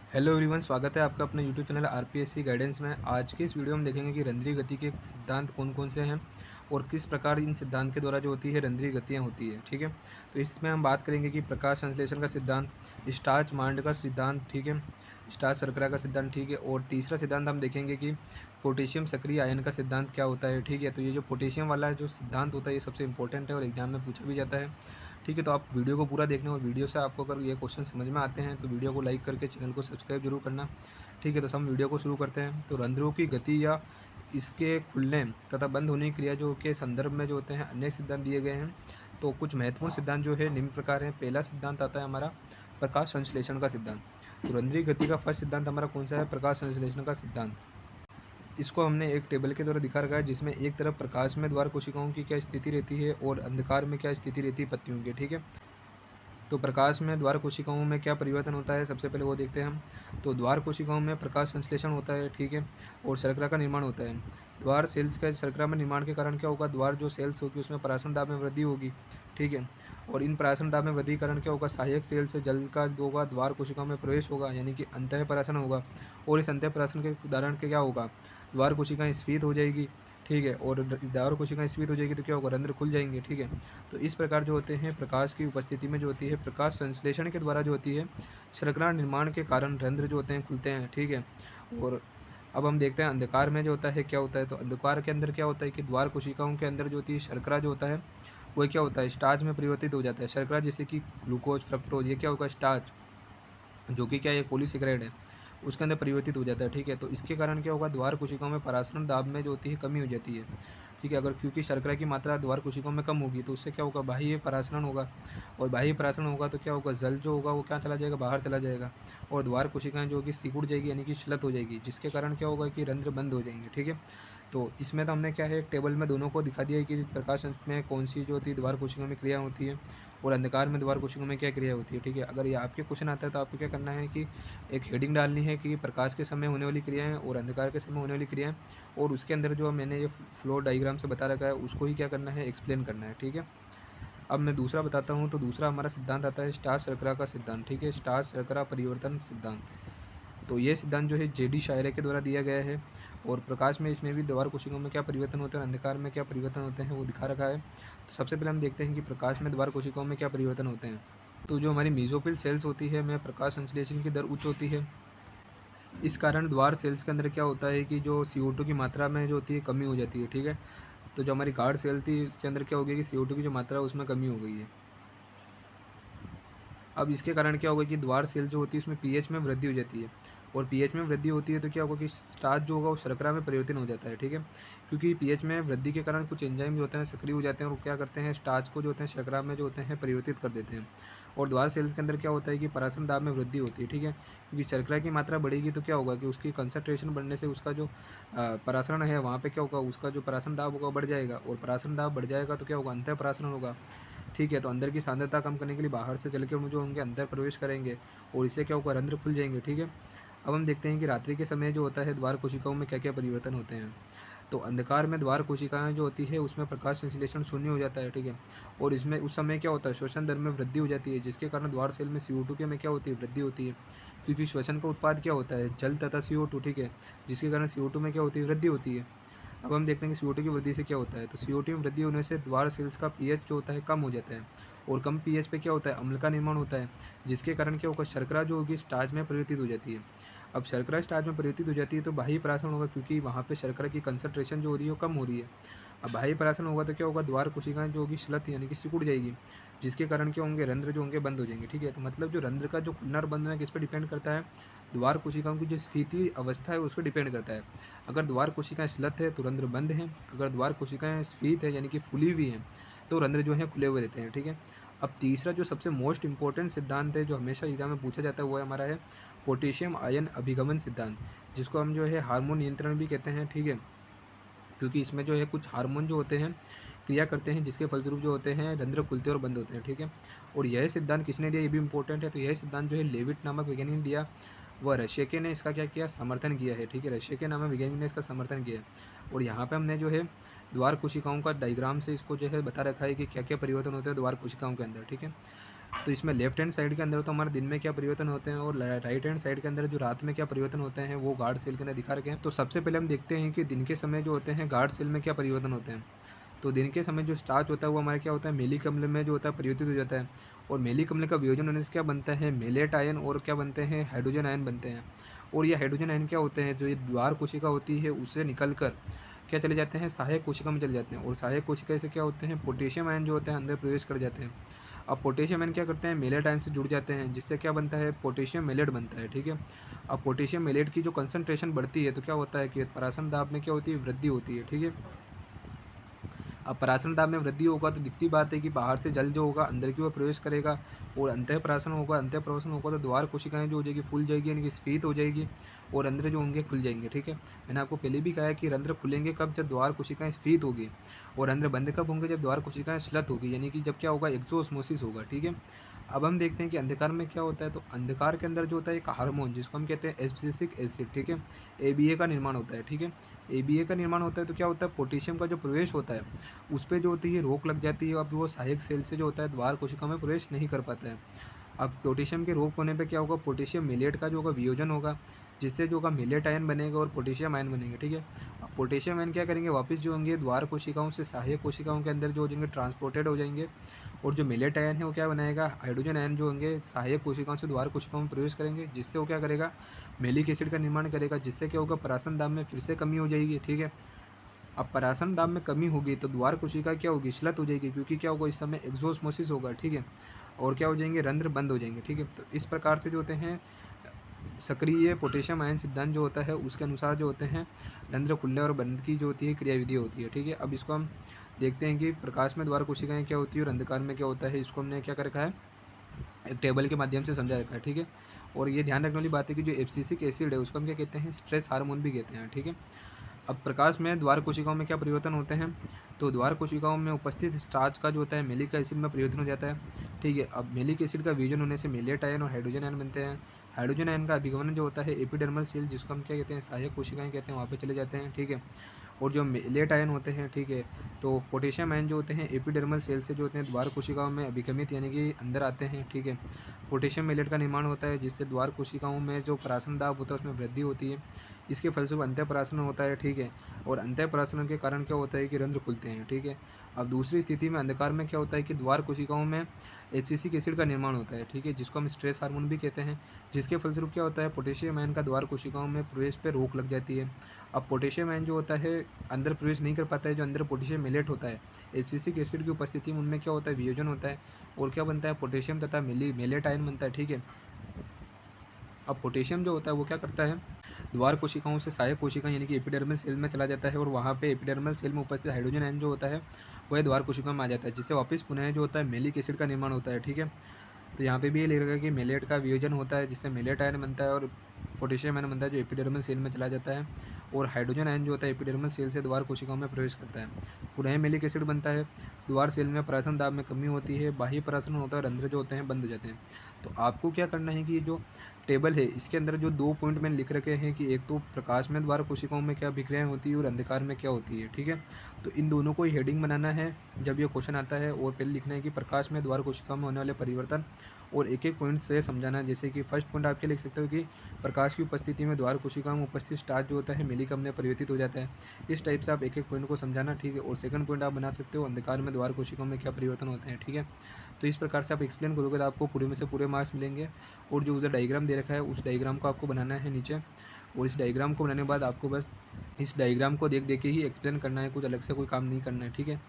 Hello everyone, स्वागत है आपका अपने यूट्यूब चैनल आरपीएससी गाइडेंस में। आज के इस वीडियो में देखेंगे कि रंध्रीय गति के सिद्धांत कौन कौन से हैं और किस प्रकार इन सिद्धांत के द्वारा जो होती है रंध्रीय गतियाँ होती है। ठीक है, तो इसमें हम बात करेंगे कि प्रकाश संश्लेषण का सिद्धांत, स्टार्च मांड का सिद्धांत, ठीक है, स्टार्च शर्करा का सिद्धांत, ठीक है, और तीसरा सिद्धांत हम देखेंगे कि पोटेशियम सक्रिय आयन का सिद्धांत क्या होता है। ठीक है, तो ये जो पोटेशियम वाला जो सिद्धांत होता है ये सबसे इंपॉर्टेंट है और एग्जाम में पूछा भी जाता है। ठीक है, तो आप वीडियो को पूरा देखना और वीडियो से आपको अगर ये क्वेश्चन समझ में आते हैं तो वीडियो को लाइक करके चैनल को सब्सक्राइब जरूर करना। ठीक है, तो हम वीडियो को शुरू करते हैं। तो रंध्रों की गति या इसके खुलने तथा बंद होने की क्रिया जो के संदर्भ में जो होते हैं अनेक सिद्धांत दिए गए हैं। तो कुछ महत्वपूर्ण सिद्धांत जो है निम्न प्रकार हैं। पहला सिद्धांत आता है हमारा प्रकाश संश्लेषण का सिद्धांत। तो रंध्रीय गति का फर्स्ट सिद्धांत हमारा कौन सा है? प्रकाश संश्लेषण का सिद्धांत। इसको हमने एक टेबल के द्वारा दिखा रखा है, जिसमें एक तरफ प्रकाश में द्वार कोशिकाओं की क्या स्थिति रहती है और अंधकार में क्या स्थिति रहती है पत्तियों की। ठीक है, तो प्रकाश में द्वार कोशिकाओं में क्या परिवर्तन होता है, सबसे पहले वो देखते हैं हम। तो द्वार कोशिकाओं में प्रकाश संश्लेषण होता है, ठीक है, और शर्करा का निर्माण होता है। द्वार सेल्स का शर्करा में निर्माण के कारण क्या होगा? द्वार जो सेल्स होगी उसमें परासन दाब में वृद्धि होगी। ठीक है, और इन परासन दाब में वृद्धि के कारण क्या होगा? सहायक सेल से जल का जो होगा द्वार कोशिकाओं में प्रवेश होगा, यानी कि अंतः परासन होगा। और इस अंतः परासन के उदाहरण के क्या होगा? द्वार कोशिकाएं स्फीत हो जाएगी। ठीक है, और द्वार कोशिकाएं स्फीत हो जाएगी तो क्या होगा? रंध्र खुल जाएंगे। ठीक है, तो इस प्रकार जो होते हैं प्रकाश की उपस्थिति में जो होती है प्रकाश संश्लेषण के द्वारा जो होती है शर्करा निर्माण के कारण रंध्र जो होते हैं खुलते हैं। ठीक है, और अब हम देखते हैं अंधकार में जो होता है क्या होता है। तो अंधकार के अंदर क्या होता है कि द्वार कोशिकाओं के अंदर जो होती है शर्करा जो होता है वो क्या होता है? स्टार्च में परिवर्तित हो जाता है। शर्करा जैसे कि ग्लूकोज, फ्रक्टोज, ये क्या होगा? स्टार्च, जो कि क्या है? पॉलीसेकेराइड है, उसके अंदर परिवर्तित हो जाता है। ठीक है, तो इसके कारण क्या होगा? द्वार कोशिकाओं में परासरण दाब में जो होती है कमी हो जाती है। ठीक है, अगर क्योंकि शर्करा की मात्रा द्वार कोशिकाओं में कम होगी तो उससे क्या होगा? बाह्य परासरण होगा, और बाह्य परासरण होगा तो क्या होगा? जल जो होगा वो क्या चला जाएगा? बाहर चला जाएगा, और द्वार कोशिकाएं जो होगी सिकुड़ जाएगी, यानी कि श्लथ हो जाएगी, जिसके कारण क्या होगा कि रंध्र बंद हो जाएंगे। ठीक है, तो इसमें तो हमने क्या है टेबल में दोनों को दिखा दिया है कि प्रकाश में कौन सी जो होती है द्वार कोशिकाओं में क्रिया होती है और अंधकार में द्वार कोशिकाओं में क्या क्रिया होती है। ठीक है, अगर ये आपके क्वेश्चन आता है तो आपको क्या करना है कि एक हेडिंग डालनी है कि प्रकाश के समय होने वाली क्रियाएं और अंधकार के समय होने वाली क्रियाएं, और उसके अंदर जो मैंने ये फ्लो डायग्राम से बता रखा है उसको ही क्या करना है? एक्सप्लेन करना है। ठीक है, अब मैं दूसरा बताता हूँ। तो दूसरा हमारा सिद्धांत आता है स्टार्च शर्करा का सिद्धांत। ठीक है, स्टार्च शर्करा परिवर्तन सिद्धांत। तो ये सिद्धांत जो है जेडी शायरे के द्वारा दिया गया है, और प्रकाश में इसमें भी द्वार कोशिकाओं में क्या परिवर्तन होते हैं, अंधकार में क्या परिवर्तन होते हैं वो दिखा रखा है। तो सबसे पहले हम देखते हैं कि प्रकाश में द्वार कोशिकाओं में क्या परिवर्तन होते हैं। तो जो हमारी मेसोफिल सेल्स होती है में प्रकाश संश्लेषण की दर उच्च होती है। इस कारण द्वार सेल्स के अंदर क्या होता है कि जो CO2 की मात्रा में जो होती है कमी हो जाती है। ठीक है, तो जो हमारी गार्ड सेल थी उसके अंदर क्या हो गया कि CO2 की जो मात्रा है उसमें कमी हो गई है। अब इसके कारण क्या होगा कि द्वार सेल जो होती है उसमें पीएच में वृद्धि हो जाती है, और पीएच में वृद्धि होती है तो क्या होगा कि स्टार्च जो होगा वो शर्करा में परिवर्तन हो जाता है। ठीक है, क्योंकि पीएच में वृद्धि के कारण कुछ एंजाइम जो होते हैं सक्रिय हो जाते हैं और वो क्या करते हैं? स्टार्च को जो होते हैं शर्करा में जो होते हैं परिवर्तित कर देते हैं। और द्वार सेल्स के अंदर क्या होता है कि परासन दाब में वृद्धि होती है। ठीक है, क्योंकि शर्करा की मात्रा बढ़ेगी तो क्या होगा कि उसकी कंसंट्रेशन बढ़ने से उसका जो परासरण है वहाँ पे क्या होगा? उसका जो परासन दाब होगा बढ़ जाएगा, और परासन दाब बढ़ जाएगा तो क्या होगा? अंतः परासरण होगा। ठीक है, तो अंदर की सांद्रता कम करने के लिए बाहर से जल के जो उनके अंदर प्रवेश करेंगे, और इससे क्या होगा? रंध्र खुल जाएंगे। ठीक है, अब हम देखते हैं कि रात्रि के समय जो होता है द्वार कोशिकाओं में क्या क्या परिवर्तन होते हैं। तो अंधकार में द्वार कोशिकाएं जो होती है उसमें प्रकाश संश्लेषण शून्य हो जाता है। ठीक है, और इसमें उस समय क्या होता है? श्वसन दर में वृद्धि हो जाती है, जिसके कारण द्वार सेल में CO2 के में क्या होती है? वृद्धि होती है, क्योंकि श्वसन का उत्पाद क्या होता है? जल तथा CO2। ठीक है, जिसके कारण CO2 में क्या होती है? वृद्धि होती है। अब हम देखते हैं कि CO2 की वृद्धि से क्या होता है। तो CO2 में वृद्धि होने से द्वार सेल्स का पीएच जो होता है कम हो जाता है, और कम पीएच पे क्या होता है? अम्ल का निर्माण होता है, जिसके कारण क्या होगा? शर्करा जो होगी स्टार्च में परिवर्तित हो जाती है। अब शर्करा स्टार्च में परिवर्तित हो जाती है तो बाह्य परासरण होगा, क्योंकि वहाँ पे शर्करा की कंसंट्रेशन जो हो रही है वो कम हो रही है। अब बाह्य परासरण होगा तो क्या होगा? द्वार कोशिकाएं जो होगी श्लथ यानी कि सिकुड़ जाएगी, जिसके कारण क्या होंगे? रंध्र जो होंगे बंद हो जाएंगे। ठीक है, तो मतलब जो रंध्र का जो खुलना और बंद होना किस पर डिपेंड करता है? द्वार कोशिकाओं की जो स्फीति अवस्था है उस पर डिपेंड करता है। अगर द्वार कोशिकाएं श्लथ है तो रंध्र बंद हैं, अगर द्वार कोशिकाएं स्फीत है यानी कि फूली हुई हैं तो रंध्र जो है खुले हुए रहते हैं। ठीक है, अब तीसरा जो सबसे मोस्ट इंपॉर्टेंट सिद्धांत है जो हमेशा एग्जाम में पूछा जाता है वो हमारा है पोटेशियम आयन अभिगमन सिद्धांत, जिसको हम जो है हार्मोन नियंत्रण भी कहते हैं। ठीक है, क्योंकि इसमें जो है कुछ हार्मोन जो होते हैं क्रिया करते हैं, जिसके फलस्वरूप जो होते हैं रंध्र खुलते और बंद होते हैं। ठीक है, और यह सिद्धांत किसने दिया ये भी इंपॉर्टेंट है। तो यह सिद्धांत जो है लेविट नामक वैज्ञानिक ने दिया, वह रशिया ने इसका क्या किया? समर्थन किया है। ठीक है, रशिया के नामक वैज्ञानिक ने इसका समर्थन किया है, और यहाँ पे हमने जो है द्वार कोशिकाओं का डायग्राम से इसको जो है बता रखा है कि क्या क्या परिवर्तन होते हैं द्वार कोशिकाओं के अंदर। ठीक है, तो इसमें लेफ्ट हैंड साइड के अंदर तो हमारे दिन में क्या परिवर्तन होते हैं और राइट हैंड साइड के अंदर जो रात में क्या परिवर्तन होते हैं वो गार्ड सेल के अंदर दिखा रखे हैं। तो सबसे पहले हम देखते हैं कि दिन के समय जो होते हैं गार्ड सेल में क्या परिवर्तन होते हैं। तो दिन के समय जो स्टार्च होता है वो हमारे क्या होता है मेली कमल में जो होता है परिवर्तित हो जाता है, और मेली कमल का वियोजन होने से क्या बनता है मेलेट आयन और क्या बनते हैं हाइड्रोजन आयन बनते हैं। और ये हाइड्रोजन आयन क्या होते हैं जो ये द्वार कोशिका होती है उससे निकल कर क्या चले जाते हैं सहायक कोशिका में चले जाते हैं, और सहायक कोशिका से क्या होते हैं पोटेशियम आयन जो होते हैं अंदर प्रवेश कर जाते हैं। अब पोटेशियम आयन क्या करते हैं मेलेट आयन से जुड़ जाते हैं जिससे क्या बनता है पोटेशियम मेलेट बनता है। ठीक है, अब पोटेशियम मेलेट की जो कंसंट्रेशन बढ़ती है तो क्या होता है कि परासन दाब में क्या होती है वृद्धि होती है। ठीक है, अब परासन दाब में वृद्धि होगा तो दिखती बात है कि बाहर से जल जो होगा अंदर की ओर प्रवेश करेगा, और अंतःपरासन होगा, अंतःपरासन होगा तो द्वार कोशिकाएं जो हो जाएगी फूल जाएगी यानी कि स्फीत हो जाएगी, और रंध्र जो होंगे खुल जाएंगे। ठीक है, मैंने आपको पहले भी कहा है कि रंध्र खुलेंगे कब जब द्वार कोशिकाएं स्फीत होगी, और रंध्र बंद कब होंगे जब द्वार कोशिकाएं स्लत होगी यानी कि जब क्या होगा एक्सोस्मोसिस होगा। ठीक है, अब हम देखते हैं कि अंधकार में क्या होता है। तो अंधकार के अंदर जो होता है एक हार्मोन जिसको हम कहते हैं एब्सिसिक एसिड, ठीक है, एबीए का निर्माण होता है। ठीक है, एबीए का निर्माण होता है तो क्या होता है पोटेशियम का जो प्रवेश होता है उस पर जो होती है रोक लग जाती है, अब वो सहायक सेल से जो होता है द्वार कोशिका में प्रवेश नहीं कर पाता है। अब पोटेशियम के रोक होने पे क्या होगा पोटेशियम मिलेट का जो होगा वियोजन होगा जिससे जो होगा मिलेट आयन बनेगा और पोटेशियम आयन बनेंगे। ठीक है, अब पोटेशियम आयन क्या करेंगे वापस जो होंगे द्वार कोशिकाओं से सहायक कोशिकाओं के अंदर जो हो जाएंगे ट्रांसपोर्टेड हो जाएंगे, और जो मिलेट आयन है वो क्या बनाएगा हाइड्रोजन आयन जो होंगे सहायक कोशिकाओं से द्वार कोशिकाओं में प्रवेश करेंगे जिससे वो क्या करेगा मेलिक एसिड का निर्माण करेगा जिससे क्या होगा परासन दाब में फिर से कमी हो जाएगी। ठीक है, अब परासन दाब में कमी होगी तो द्वार कोशिका क्या होगी श्लत हो जाएगी क्योंकि क्या होगा इस समय एक्सोस्मोसिस होगा। ठीक है, और क्या हो जाएंगे रंध्र बंद हो जाएंगे। ठीक है, तो इस प्रकार से जो होते हैं सक्रिय पोटेशियम आयन सिद्धांत जो होता है उसके अनुसार जो होते हैं रंध्र खुलने और बंद की जो होती है क्रियाविधि होती है। ठीक है, अब इसको हम देखते हैं कि प्रकाश में द्वार कोशिकाएं क्या होती है और अंधकार में क्या होता है। इसको हमने क्या कर रखा है एक टेबल के माध्यम से समझा रखा है। ठीक है, और ये ध्यान रखने वाली बात है कि जो एब्सिसिक एसिड है उसको हम क्या कहते हैं स्ट्रेस हार्मोन भी कहते हैं। ठीक है, अब प्रकाश में द्वार कोशिकाओं में क्या परिवर्तन होते हैं। तो द्वार कोशिकाओं में उपस्थित स्टार्च का जो होता है मेलिक एसिड में परिवर्तन हो जाता है। ठीक है, अब मेलिक एसिड का विजन होने से मेलेट आयन और हाइड्रोजन आयन बनते हैं। हाइड्रोजन आयन का अभिगमन जो होता है एपिडर्मल सेल जिसको हम क्या कहते हैं सहायक कोशिकाएं कहते हैं वहाँ पे चले जाते हैं। ठीक है, और जो मेलेट आयन होते हैं ठीक है तो पोटेशियम आयन जो होते हैं एपिडर्मल सेल से जो होते हैं द्वार कोशिकाओं में अभिगमित यानी कि अंदर आते हैं। ठीक है, पोटेशियम मेलेट का निर्माण होता है जिससे द्वार कोशिकाओं में जो परासन दाब होता है उसमें वृद्धि होती है, इसके फलस्वरूप अंतःपरासन होता है। ठीक है, और अंतःपरासन के कारण क्या होता है कि रंध्र खुलते हैं। ठीक है, अब दूसरी स्थिति में अंधकार में क्या होता है कि द्वार कोशिकाओं में एसिटिक एसिड का निर्माण होता है। ठीक है, जिसको हम स्ट्रेस हार्मोन भी कहते हैं, जिसके फलस्वरूप क्या होता है पोटेशियम आयन का द्वार कोशिकाओं में प्रवेश पर रोक लग जाती है। अब पोटेशियम आयन जो होता है अंदर प्रवेश नहीं कर पाता है, जो अंदर पोटेशियम मेलेट होता है एसिटिक एसिड की उपस्थिति में उनमें क्या होता है वियोजन होता है, और क्या बनता है पोटेशियम तथा मेलेट आयन बनता है। ठीक है, अब पोटेशियम जो होता है वो क्या करता है द्वार कोशिकाओं से सहायक कोशिका यानी कि एपिडर्मल सेल में चला जाता है, और वहाँ पे एपिडर्मल सेल में उपस्थित हाइड्रोजन आयन जो होता है वह द्वार कोशिकाओं में आ जाता है जिससे वापस पुनः जो होता है मेलिक एसिड का निर्माण होता है। ठीक है, तो यहाँ पे भी ये लिख रखा है कि मेलेट का वियोजन होता है जिससे मेलेट आयन बनता है, और पोटेशियम आयन बनता है जो एपिडर्मल सेल में चला जाता है, और हाइड्रोजन आयन जो होता है एपिडर्मल सेल से द्वार कोशिकाओं में प्रवेश करता है, पुनः मेलिक एसिड बनता है। द्वार सेल में परासन दाब में कमी होती है, बाह्य परासन होता है, रंध्र जो होते हैं बंद हो जाते हैं। तो आपको क्या करना है कि ये जो टेबल है इसके अंदर जो 2 पॉइंट मैंने लिख रखे हैं कि एक तो प्रकाश में द्वार कोशिकाओं में क्या अभिक्रियाएं होती है और अंधकार में क्या होती है। ठीक है, तो इन दोनों को ही हेडिंग बनाना है जब ये क्वेश्चन आता है, और पहले लिखना है कि प्रकाश में द्वार कोशिकाओं में होने वाले परिवर्तन, और एक एक पॉइंट से समझाना है। जैसे कि फर्स्ट पॉइंट आपके लिख सकते हो कि प्रकाश की उपस्थिति में द्वार कोशिकाओं में उपस्थित स्टार्च जो होता है मेलिकम में परिवर्तित हो जाता है। इस टाइप से आप एक एक पॉइंट को समझाना। ठीक है, और सेकंड पॉइंट आप बना सकते हो अंधकार में द्वार कोशिकाओं में क्या परिवर्तन होते हैं। ठीक है, तो इस प्रकार से आप एक्सप्लेन करोगे तो आपको पूरे में से पूरे मार्क्स मिलेंगे। और जो उधर डायग्राम दे रखा है उस डायग्राम को आपको बनाना है नीचे, और इस डायग्राम को बनाने के बाद आपको बस इस डायग्राम को देख देख के ही एक्सप्लेन करना है, कुछ अलग से कोई काम नहीं करना है। ठीक है,